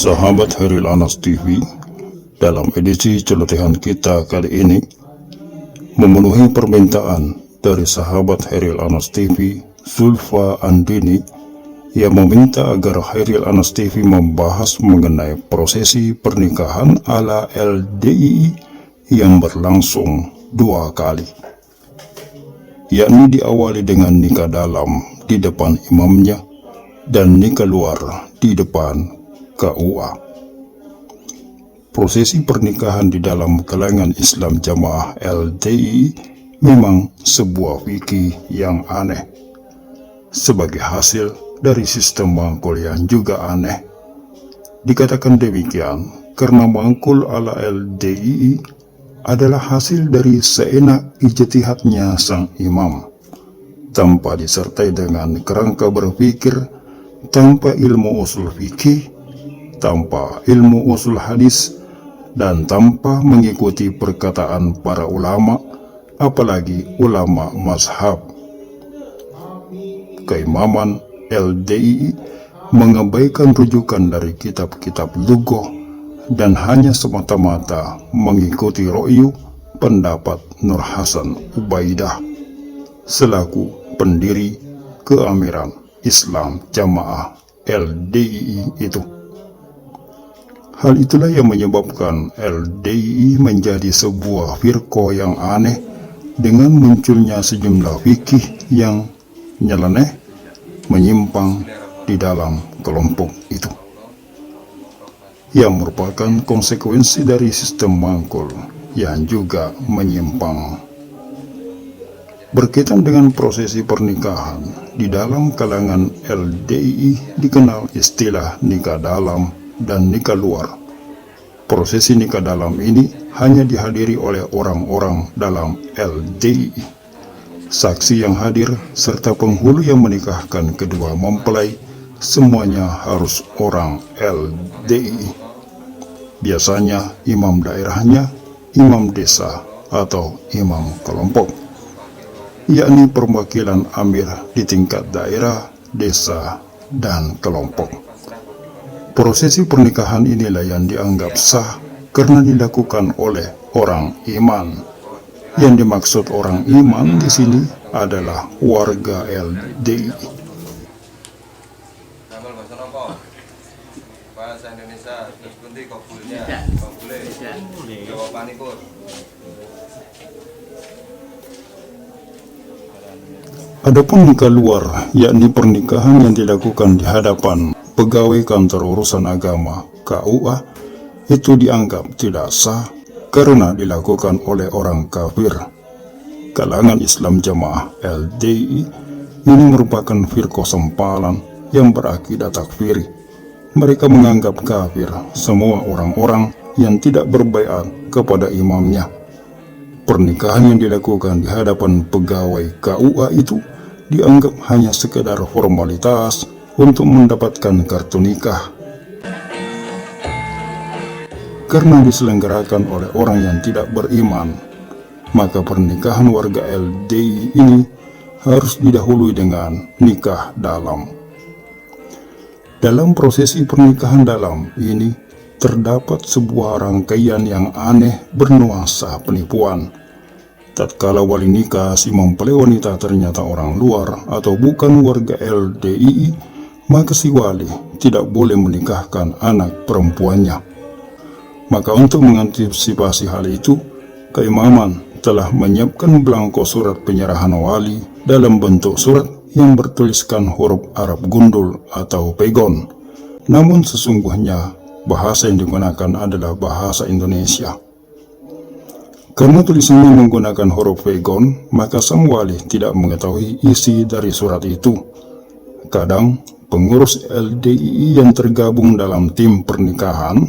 Sahabat Hairil Anas TV, dalam edisi celotehan kita kali ini memenuhi permintaan dari sahabat Hairil Anas TV, Zulfa Andini, yang meminta agar Hairil Anas TV membahas mengenai prosesi pernikahan ala LDII yang berlangsung 2 kali, yakni diawali dengan nikah dalam di depan imamnya dan nikah luar di depan KUA. Prosesi pernikahan di dalam kalangan Islam Jamaah LDII memang sebuah fikih yang aneh, sebagai hasil dari sistem mangkul yang juga aneh. Dikatakan demikian karena mangkul ala LDII adalah hasil dari seenak ijtihadnya sang imam, tanpa disertai dengan kerangka berpikir, tanpa ilmu usul fikih, tanpa ilmu usul hadis, dan tanpa mengikuti perkataan para ulama, apalagi ulama mazhab. Keimaman LDII mengabaikan rujukan dari kitab-kitab lughah dan hanya semata-mata mengikuti ro'yu pendapat Nur Hasan Ubaidah selaku pendiri keamiran Islam Jamaah LDII itu. Hal itulah yang menyebabkan LDII menjadi sebuah firqah yang aneh dengan munculnya sejumlah fikih yang nyeleneh, menyimpang di dalam kelompok itu, yang merupakan konsekuensi dari sistem mangkul yang juga menyimpang. Berkaitan dengan prosesi pernikahan di dalam kalangan LDII dikenal istilah nikah dalam dan nikah luar. Prosesi nikah dalam ini hanya dihadiri oleh orang-orang dalam LDII. Saksi yang hadir serta penghulu yang menikahkan kedua mempelai semuanya harus orang LDII. Biasanya imam daerahnya, imam desa, atau imam kelompok, yakni perwakilan amir di tingkat daerah, desa, dan kelompok. Prosesi pernikahan inilah yang dianggap sah karena dilakukan oleh orang iman. Yang dimaksud orang iman di sini adalah warga LDII. Bahasa Indonesia terus ganti kabulnya, kabule, jawaban itu. Adapun nikah luar, yakni pernikahan yang dilakukan di hadapan pegawai kantor urusan agama KUA, itu dianggap tidak sah karena dilakukan oleh orang kafir. Kalangan Islam Jamaah LDII ini merupakan firqah sempalan yang berakidah takfiri. Mereka menganggap kafir semua orang-orang yang tidak berbaiat kepada imamnya. Pernikahan yang dilakukan di hadapan pegawai KUA itu dianggap hanya sekedar formalitas untuk mendapatkan kartu nikah. Karena diselenggarakan oleh orang yang tidak beriman, maka pernikahan warga LDII ini harus didahului dengan nikah dalam. Dalam prosesi pernikahan dalam ini terdapat sebuah rangkaian yang aneh bernuansa penipuan. Tatkala wali nikah si mempelai wanita ternyata orang luar atau bukan warga LDII, maka si wali tidak boleh menikahkan anak perempuannya. Maka untuk mengantisipasi hal itu, keimaman telah menyiapkan belangko surat penyerahan wali dalam bentuk surat yang bertuliskan huruf Arab gundul atau pegon. Namun sesungguhnya bahasa yang digunakan adalah bahasa Indonesia. Karena tulisannya menggunakan huruf pegon, maka sang wali tidak mengetahui isi dari surat itu. Terkadang pengurus LDII yang tergabung dalam tim pernikahan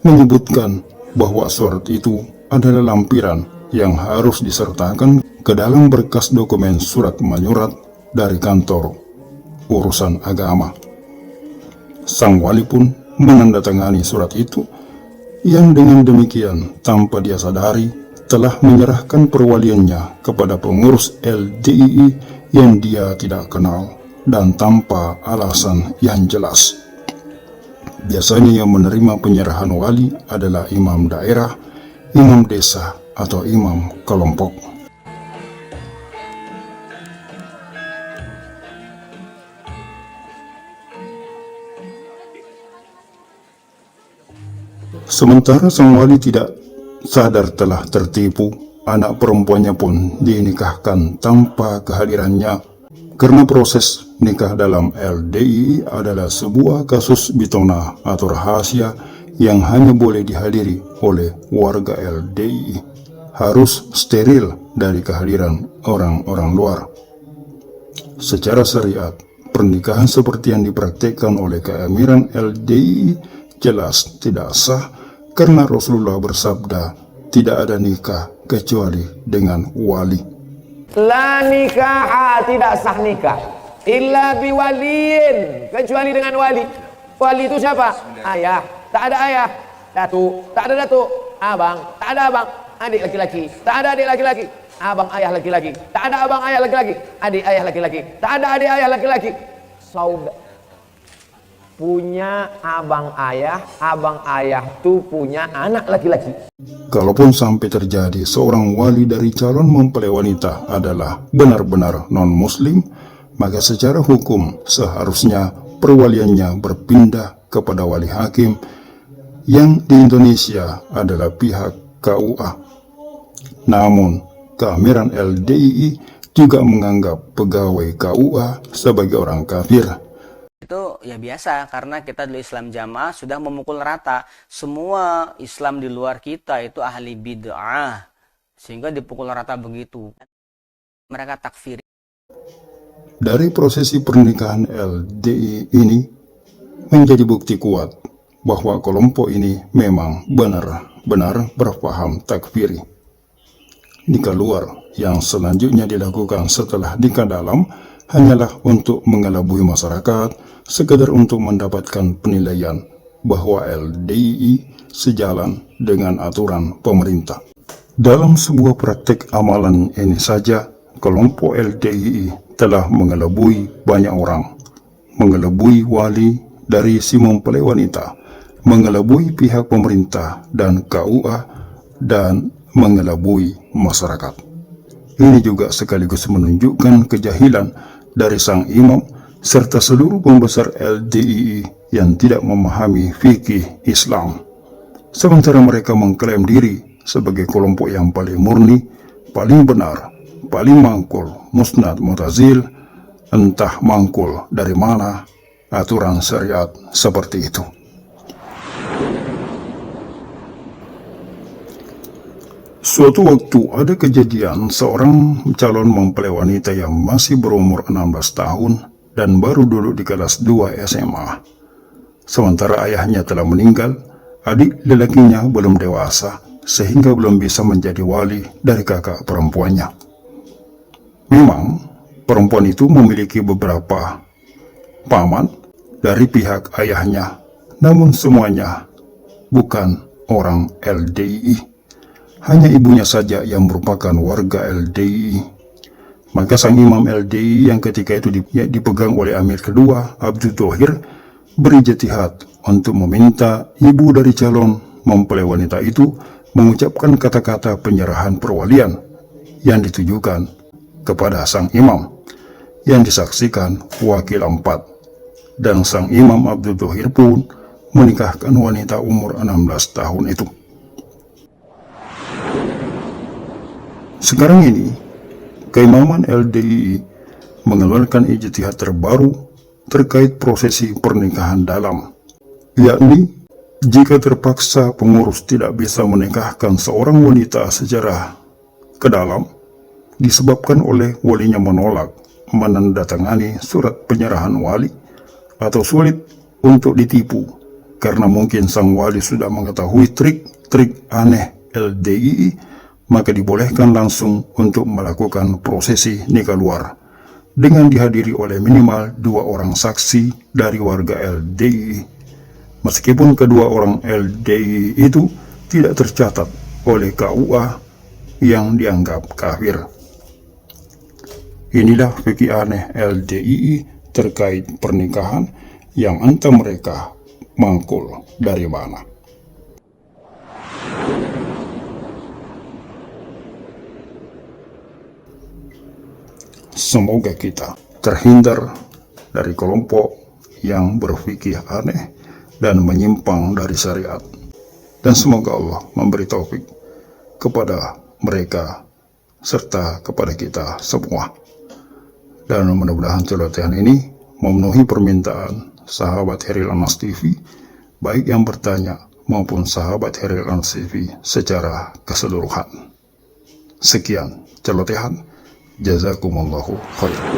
menyebutkan bahwa surat itu adalah lampiran yang harus disertakan ke dalam berkas dokumen surat menyurat dari kantor urusan agama. Sang wali pun menandatangani surat itu, yang dengan demikian tanpa dia sadari telah menyerahkan perwaliannya kepada pengurus LDII yang dia tidak kenal dan tanpa alasan yang jelas. Biasanya yang menerima penyerahan wali adalah imam daerah, imam desa, atau imam kelompok. Sementara sang wali tidak sadar telah tertipu, anak perempuannya pun dinikahkan tanpa kehadirannya, karena proses nikah dalam LDII adalah sebuah kasus bitona atau rahasia yang hanya boleh dihadiri oleh warga LDII, harus steril dari kehadiran orang-orang luar. Secara syariat, pernikahan seperti yang dipraktikkan oleh keamiran LDII jelas tidak sah, karena Rasulullah bersabda, tidak ada nikah kecuali dengan wali. La nikah, tidak sah nikah illa biwaliin, kecuali dengan wali. Wali itu siapa? Ayah, tak ada ayah. Datuk, tak ada datuk. Abang, tak ada abang. Adik laki-laki, tak ada adik laki-laki. Abang ayah laki-laki, tak ada abang ayah laki-laki. Adik ayah laki-laki, tak ada adik ayah laki-laki. Saudara punya abang ayah tuh punya anak laki-laki. Kalaupun sampai terjadi seorang wali dari calon mempelai wanita adalah benar-benar non-muslim, maka secara hukum seharusnya perwaliannya berpindah kepada wali hakim, yang di Indonesia adalah pihak KUA. Namun, keamiran LDII juga menganggap pegawai KUA sebagai orang kafir. Itu ya biasa, karena kita dulu Islam jamaah sudah memukul rata semua Islam di luar kita itu ahli bid'ah, sehingga dipukul rata begitu, mereka takfir. Dari prosesi pernikahan LDII ini menjadi bukti kuat bahwa kelompok ini memang benar-benar berpaham takfiri. Nikah luar yang selanjutnya dilakukan setelah nikah dalam hanyalah untuk mengelabui masyarakat, sekedar untuk mendapatkan penilaian bahwa LDII sejalan dengan aturan pemerintah. Dalam sebuah praktek amalan ini saja, kelompok LDII telah mengelabui banyak orang, mengelabui wali dari si mempelai wanita, mengelabui pihak pemerintah dan KUA, dan mengelabui masyarakat. Ini juga sekaligus menunjukkan kejahilan dari sang imam serta seluruh pembesar LDII yang tidak memahami fikih Islam. Sementara mereka mengklaim diri sebagai kelompok yang paling murni, paling benar, paling mangkul, musnad mutazil, entah mangkul dari mana aturan syariat seperti itu. Suatu waktu ada kejadian seorang calon mempelai wanita yang masih berumur 16 tahun dan baru duduk di kelas 2 SMA. Sementara ayahnya telah meninggal, adik lelakinya belum dewasa sehingga belum bisa menjadi wali dari kakak perempuannya. Memang perempuan itu memiliki beberapa paman dari pihak ayahnya, namun semuanya bukan orang LDII. Hanya ibunya saja yang merupakan warga LDII. Maka sang imam LDII yang ketika itu dipegang oleh Amir kedua, Abdul Thohir, berijtihad untuk meminta ibu dari calon mempelai wanita itu mengucapkan kata-kata penyerahan perwalian yang ditujukan kepada sang imam, yang disaksikan wakil 4. Dan sang imam Abdul Thohir pun menikahkan wanita umur 16 tahun itu. Sekarang ini, keimaman LDII mengeluarkan ijtihad terbaru terkait prosesi pernikahan dalam, yakni jika terpaksa pengurus tidak bisa menikahkan seorang wanita secara ke dalam disebabkan oleh walinya menolak menandatangani surat penyerahan wali, atau sulit untuk ditipu karena mungkin sang wali sudah mengetahui trik-trik aneh LDII, maka dibolehkan langsung untuk melakukan prosesi nikah luar dengan dihadiri oleh minimal 2 orang saksi dari warga LDII, meskipun kedua orang LDII itu tidak tercatat oleh KUA yang dianggap kafir. Inilah fikih aneh LDII terkait pernikahan yang entah mereka mangkul dari mana. Semoga kita terhindar dari kelompok yang berfikih aneh dan menyimpang dari syariat. Dan semoga Allah memberi taufik kepada mereka serta kepada kita semua. Dan mudah-mudahan celotehan ini memenuhi permintaan sahabat Heril Anas TV, baik yang bertanya maupun sahabat Heril Anas TV secara keseluruhan. Sekian celotehan. Jazakumullahu khairan.